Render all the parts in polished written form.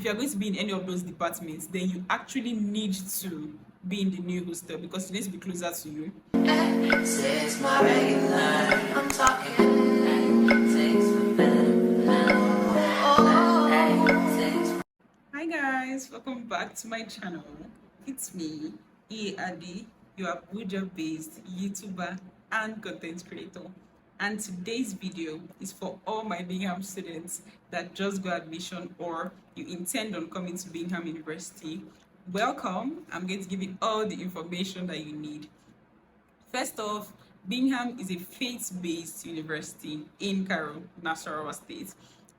if you're going to be in any of those departments, then you actually need to be in the new hostel because it needs to be closer to you. This is my regular. I'm talking. Takes me better. Hi guys, welcome back to my channel. It's me, Adi, your Abuja-based YouTuber and content creator. And today's video is for all my Bingham students that just got admission or you intend on coming to Bingham University. Welcome. I'm going to give you all the information that you need. First off, Bingham is a faith-based university in Cairo, Nasarawa State,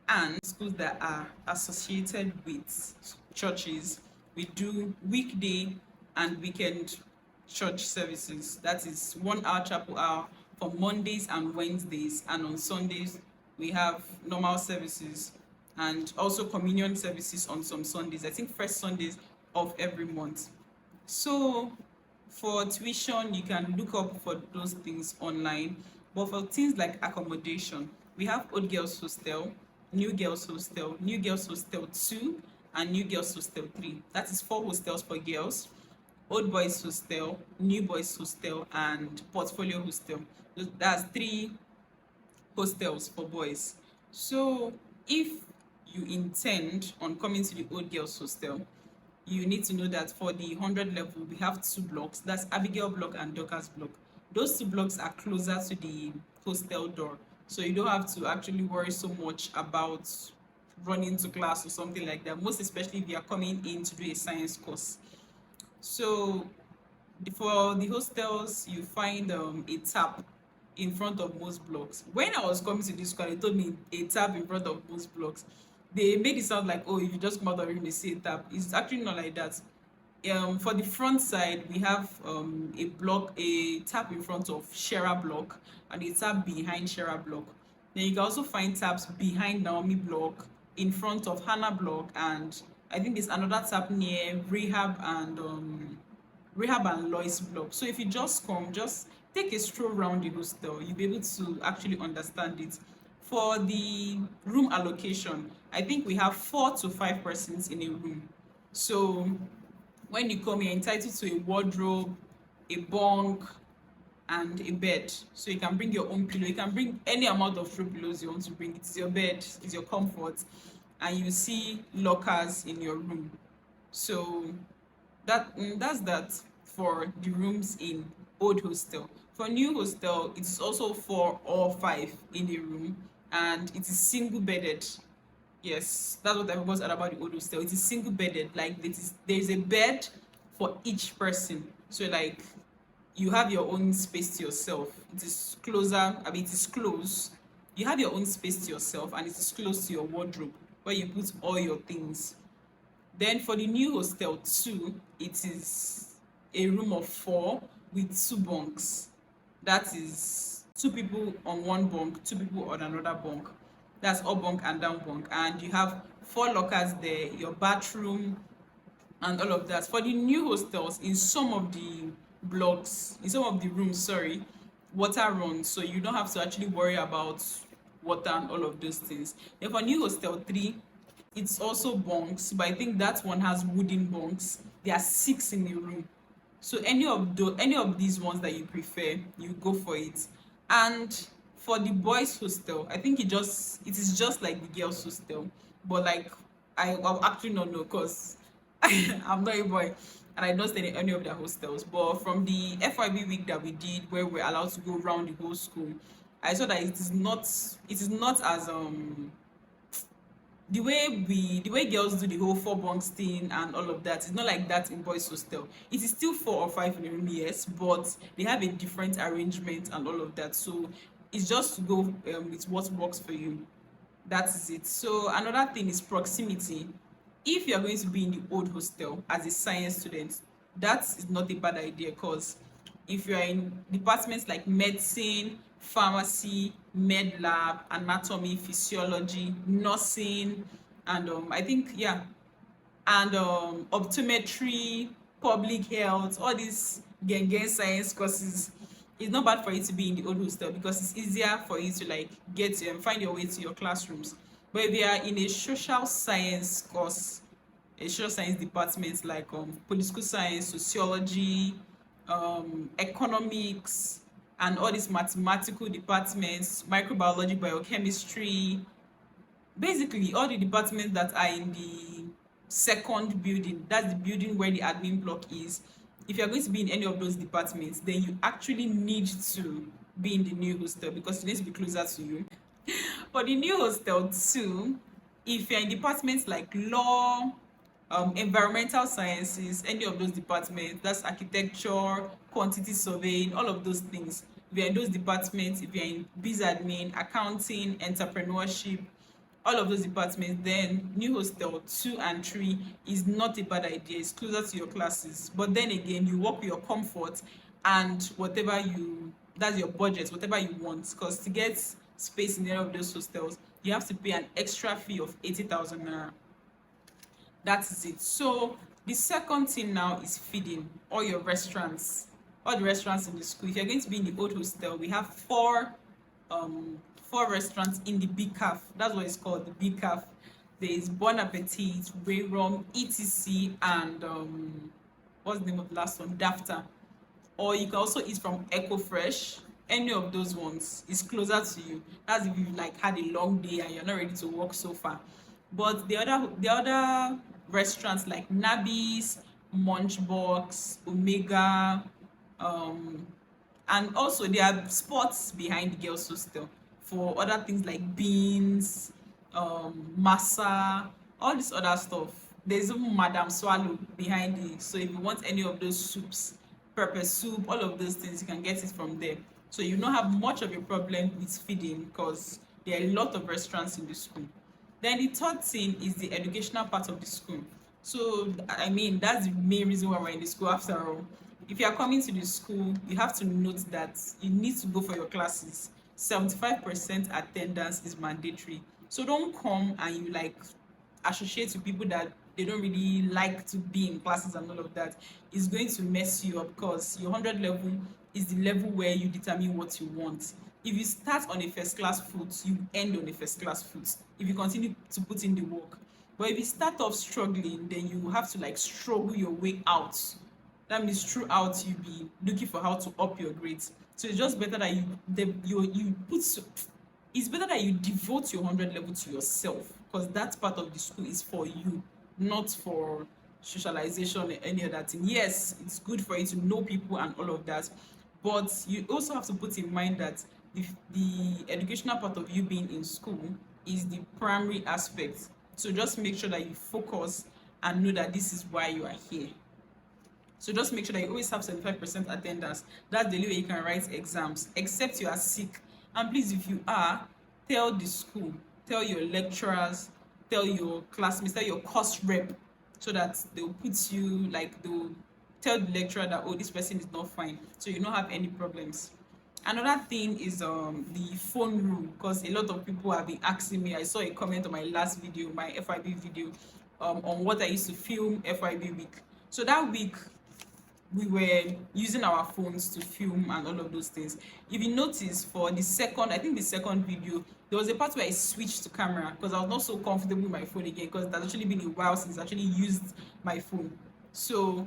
and schools that are associated with churches. We do weekday and weekend church services. That is 1 hour chapel hour for Mondays and Wednesdays, and on Sundays we have normal services and also communion services on some Sundays. I think first Sundays of every month. So for tuition, you can look up for those things online. But for things like accommodation, we have Old Girls Hostel, New Girls Hostel, New Girls Hostel 2, and New Girls Hostel 3. That is 4 hostels for girls. Old Boys Hostel, New Boys Hostel, and Portfolio Hostel. That's 3 hostels for boys. So if you intend on coming to the Old Girls Hostel, you need to know that for the 100 level, we have 2 blocks. That's Abigail block and Dorcas block. Those 2 blocks are closer to the hostel door. So you don't have to actually worry so much about running to class or something like that, most especially if you are coming in to do a science course. So for the hostels, you find a tap in front of most blocks. When I was coming to this school, they told me a tap in front of most blocks. They made it sound like, oh, if you just come out of the room, they see a tap. It's actually not like that. For the front side, we have a tap in front of Shera block and a tap behind Shera block. Then you can also find taps behind Naomi block, in front of Hannah block, and I think there's another tap near Rehab and Lois block. So if you just come, just take a stroll around the hostel, you'll be able to actually understand it. For the room allocation, I think we have 4 to 5 persons in a room. So when you come, you're entitled to a wardrobe, a bunk, and a bed. So you can bring your own pillow. You can bring any amount of throw pillows you want to bring. It's your bed, it's your comfort, and you see lockers in your room. So that's that for the rooms in old hostel. For new hostel, it's also 4 or 5 in a room, and it is single bedded. Yes, that's what I was about the old hostel. It is single bedded. Like there's a bed for each person. So like you have your own space to yourself. It is closer. I mean, it is close. You have your own space to yourself, and it is close to your wardrobe where you put all your things. Then for the new hostel 2, it is a room of 4 with 2 bunks. That is 2 people on one bunk, 2 people on another bunk. That's up bunk and down bunk. And you have 4 lockers there, your bathroom, and all of that. For the new hostels, in some of the blocks, in some of the rooms, water runs. So you don't have to actually worry about water and all of those things. Then for new hostel 3, it's also bunks, but I think that one has wooden bunks. There are 6 in the room. So any of these ones that you prefer, you go for it. And for the boys hostel, I think it is just like the girls hostel, but like I'll actually not know because I'm not a boy and I don't stay in any of their hostels. But from the FYB week that we did, where we're allowed to go around the whole school, I saw that it is not as the way girls do the whole 4 bunks thing and all of that. It's not like that in boys hostel. It is still 4 or 5 in a room, yes, but they have a different arrangement and all of that. So it's just to go with what works for you. That is it. So another thing is proximity. If you are going to be in the old hostel as a science student, that is not a bad idea, because if you are in departments like medicine, pharmacy, med lab, anatomy, physiology, nursing, and I think and optometry, public health, all these gen science courses, it's not bad for you to be in the old hostel because it's easier for you to like get find your way to your classrooms. But if you are in a social science course, social science departments like political science, sociology, economics, and all these mathematical departments, microbiology, biochemistry, basically all the departments that are in the second building. That's the building where the admin block is. If you're going to be in any of those departments, then you actually need to be in the new hostel because it needs to be closer to you. For the new hostel too, if you're in departments like law, environmental sciences, any of those departments, that's architecture, quantity surveying, all of those things. If you're in those departments, if you're in biz admin, accounting, entrepreneurship, all of those departments, then new hostel 2 and 3 is not a bad idea. It's closer to your classes. But then again, you work with your comfort and whatever you, that's your budget, whatever you want. Because to get space in any of those hostels, you have to pay an extra fee of 80,000 naira. That is it. So the second thing now is feeding all your restaurants, all the restaurants in the school. If you're going to be in the old hostel, we have four restaurants in the big calf. That's what it's called, the big calf. There is Bon Appetit, Rum, etc, and what's the name of the last one, Dafta. Or you can also eat from Echo Fresh. Any of those ones is closer to you. That's if you've like had a long day and you're not ready to walk so far. But the other restaurants like Nabis, Munchbox, Omega, um, and also there are spots behind the girls' hostel for other things like beans, masa, all this other stuff. There's even Madame Swallow behind it. So if you want any of those soups, pepper soup, all of those things, you can get it from there. So you don't have much of a problem with feeding because there are a lot of restaurants in the school. Then the third thing is the educational part of the school. So I mean that's the main reason why we're in the school after all. If you are coming to the school, you have to note that you need to go for your classes. 75% attendance is mandatory. So don't come and you like associate with people that they don't really like to be in classes and all of that. It's going to mess you up because your 100 level is the level where you determine what you want. If you start on a first class foot, you end on a first class foot if you continue to put in the work. But if you start off struggling, then you have to like struggle your way out. That means throughout you be looking for how to up your grades. So it's just better that it's better that you devote your 100 level to yourself because that part of the school is for you, not for socialization or any other thing. Yes, it's good for you to know people and all of that, but you also have to put in mind that the educational part of you being in school is the primary aspect. So just make sure that you focus and know that this is why you are here. So just make sure that you always have 75% attendance. That's the only way you can write exams, except you are sick. And please, if you are, tell the school, tell your lecturers, tell your classmates, tell your course rep, so that they'll put you, like they'll tell the lecturer that, oh, this person is not fine, so you don't have any problems. Another thing is the phone rule, because a lot of people have been asking me. I saw a comment on my last video, my FYB video, on what I used to film FYB week. So that week we were using our phones to film and all of those things. If you notice, for the second, I think the second video, there was a part where I switched to camera because I was not so comfortable with my phone again, because that's actually been a while since I actually used my phone. So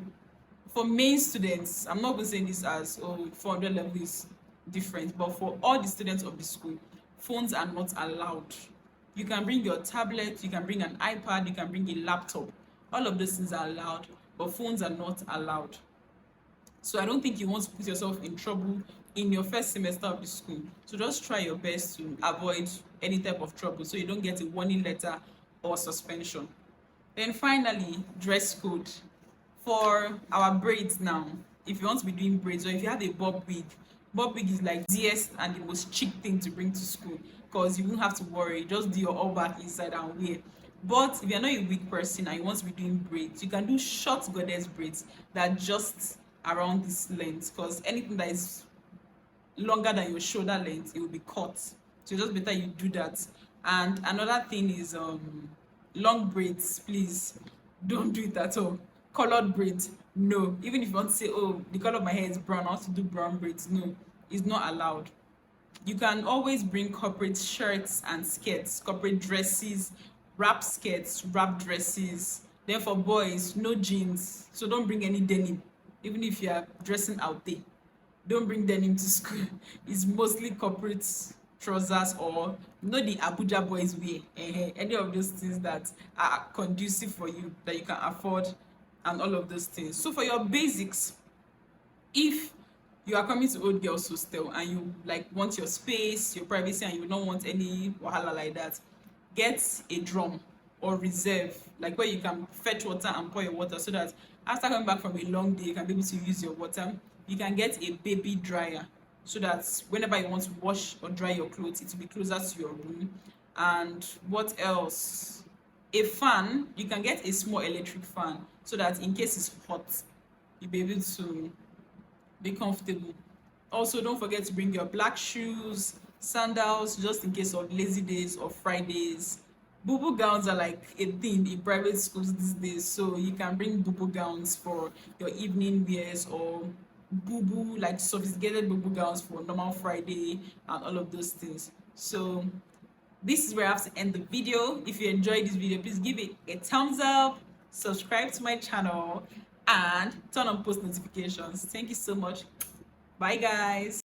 for main students, I'm not even saying this as 400 level is different, but for all the students of the school, phones are not allowed. You can bring your tablet, you can bring an iPad, you can bring a laptop. All of those things are allowed, but phones are not allowed. So I don't think you want to put yourself in trouble in your first semester of the school. So just try your best to avoid any type of trouble so you don't get a warning letter or suspension. Then finally, dress code. For our braids now, if you want to be doing braids, or if you have a bob wig is like the easiest and the most cheap thing to bring to school, because you won't have to worry, just do your all back inside and wear. But if you're not a wig person and you want to be doing braids, you can do short goddess braids that are just around this length, because anything that is longer than your shoulder length, it will be cut. So just better you do that. And another thing is long braids. Please don't do it at all. Colored braids, no. Even if you want to say, oh, the color of my hair is brown, I want to do brown braids, no, it's not allowed. You can always bring corporate shirts and skirts, corporate dresses, wrap skirts, wrap dresses, Then for boys, no jeans, so don't bring any denim. Even if you are dressing out there, don't bring denim to school. It's mostly corporate trousers, or the Abuja boys wear, any of those things that are conducive for you, that you can afford, and all of those things. So for your basics, if you are coming to old girls hostel and you like want your space, your privacy, and you don't want any wahala like that, get a drum or reserve, like where you can fetch water and pour your water, so that after coming back from a long day you can be able to use your water. You can get a baby dryer, so that whenever you want to wash or dry your clothes, it will be closer to your room. And what else? A fan. You can get a small electric fan, so that in case it's hot, you'll be able to be comfortable. Also, don't forget to bring your black shoes, sandals, just in case of lazy days or Fridays. Boo gowns are like a thing in private schools these days, so you can bring boo gowns for your evening wears, or like sophisticated boo gowns for normal Friday, and all of those things. So this is where I have to end the video. If you enjoyed this video, please give it a thumbs up, subscribe to my channel, and turn on post notifications. Thank you so much. Bye guys.